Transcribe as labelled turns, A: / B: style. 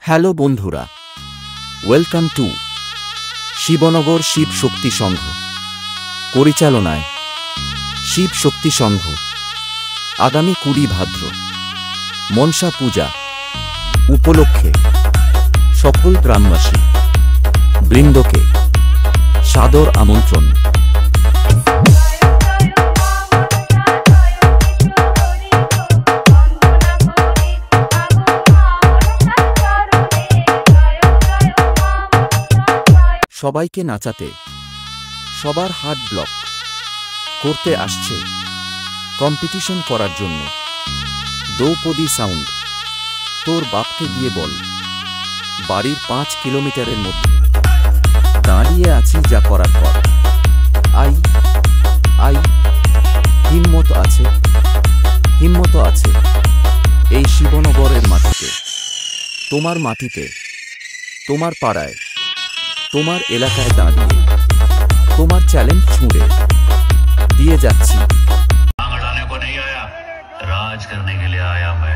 A: Hello বন্ধুরা, welcome to Shibnagar Shiva শক্তি সংঘ পরিচালনায় শিব শক্তি সংঘ আগামী 20 ভাদ্র মনসা পূজা উপলক্ষে সকল গ্রামবাসী বৃন্দকে সাদর আমন্ত্রণ। সবাইকে নাচাতে সবার হার্ট ব্লক করতে আসছে কম্পিটিশন করার জন্য। দ্রৌপদী সাউন্ড, তোর বাপকে গিয়ে বল বাড়ির 5 কিলোমিটারের মধ্যে দাঁড়িয়ে আছি, যা করার পর আই আই হিম্মত আছে এই শিবনগরের মাটিতে, তোমার মাটিতে, তোমার পাড়ায়, তোমার এলাকায় দাঁড়িয়ে তোমার চ্যালেঞ্জ ছুঁড়ে দিয়ে যাচ্ছি।
B: राज करने के लिए आया मैं।